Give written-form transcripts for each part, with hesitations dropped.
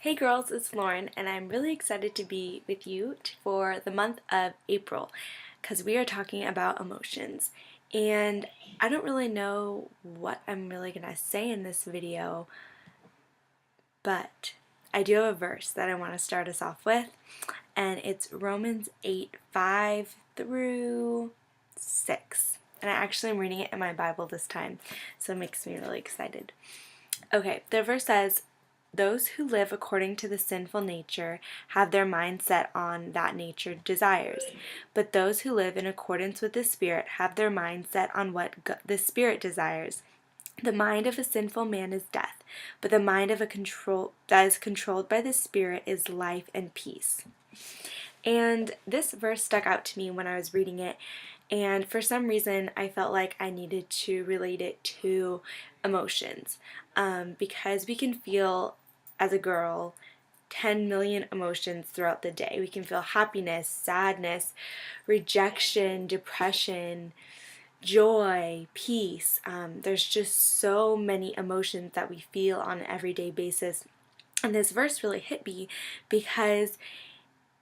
Hey girls, it's Lauren, and I'm really excited to be with you for the month of April because we are talking about emotions. And I don't really know what I'm really going to say in this video, but I do have a verse that I want to start us off with, and it's Romans 8:5 through 6. And I actually am reading it in my Bible this time, so it makes me really excited. Okay, the verse says, those who live according to the sinful nature have their mind set on that nature desires, but those who live in accordance with the Spirit have their mind set on what the Spirit desires. The mind of a sinful man is death, but the mind of that is controlled by the Spirit is life and peace. And this verse stuck out to me when I was reading it, and for some reason I felt like I needed to relate it to emotions, because we can feel, as a girl, 10 million emotions throughout the day. We can feel happiness, sadness, rejection, depression, joy, peace. There's just so many emotions that we feel on an everyday basis. And this verse really hit me because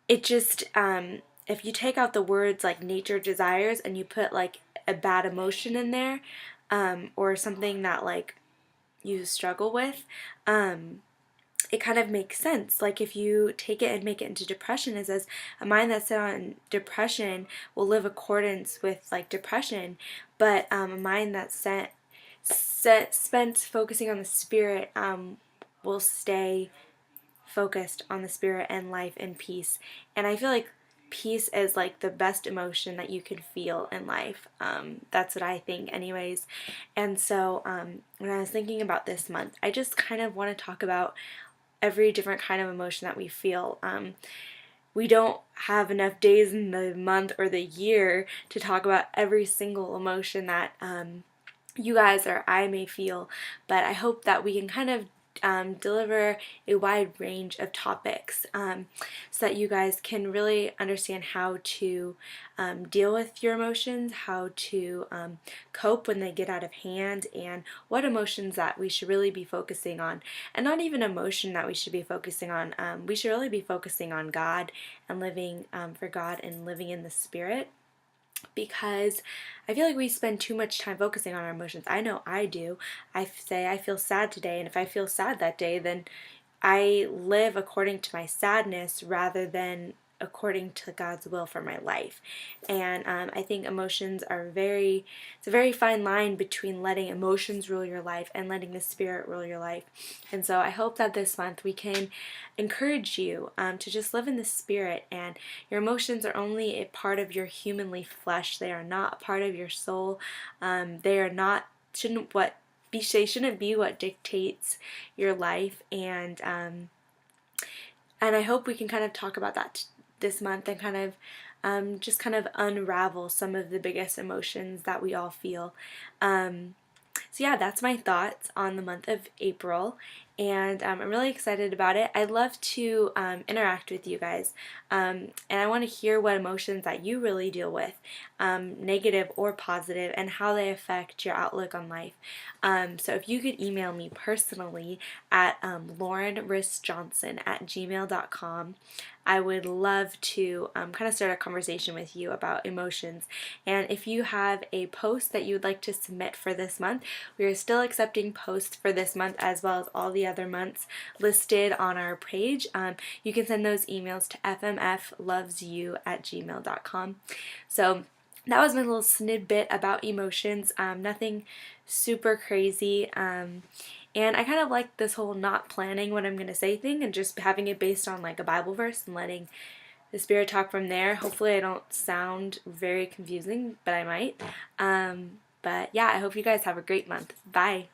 it just, if you take out the words like nature desires and you put like a bad emotion in there, or something that like you struggle with, it kind of makes sense. Like if you take it and make it into depression, it says a mind that's set on depression will live accordance with like depression, but a mind that's spent focusing on the Spirit will stay focused on the Spirit and life and peace. And I feel like peace is like the best emotion that you can feel in life. That's what I think anyways. And so when I was thinking about this month, I just kind of want to talk about every different kind of emotion that we feel. We don't have enough days in the month or the year to talk about every single emotion that you guys or I may feel, but I hope that we can kind of deliver a wide range of topics, so that you guys can really understand how to deal with your emotions, how to cope when they get out of hand, and what emotions that we should really be focusing on. And not even emotion that we should be focusing on. We should really be focusing on God and living for God and living in the Spirit, because I feel like we spend too much time focusing on our emotions. I know I do. I say I feel sad today, and if I feel sad that day, then I live according to my sadness rather than according to God's will for my life. And I think emotions are it's a very fine line between letting emotions rule your life and letting the Spirit rule your life. And so I hope that this month we can encourage you to just live in the Spirit, and your emotions are only a part of your humanly flesh. They are not a part of your soul. They are not, they shouldn't be what dictates your life, and I hope we can kind of talk about that this month and kind of just kind of unravel some of the biggest emotions that we all feel. So yeah, that's my thoughts on the month of April, and I'm really excited about it. I'd love to interact with you guys, and I want to hear what emotions that you really deal with, negative or positive, and how they affect your outlook on life. So if you could email me personally at laurenrissjohnson@gmail.com, I would love to kind of start a conversation with you about emotions. And if you have a post that you would like to submit for this month, we are still accepting posts for this month as well as all the other months listed on our page. You can send those emails to fmflovesyou@gmail.com. So that was my little snippet about emotions. Nothing super crazy. And I kind of like this whole not planning what I'm going to say thing and just having it based on like a Bible verse and letting the Spirit talk from there. Hopefully I don't sound very confusing, but I might. But yeah, I hope you guys have a great month. Bye.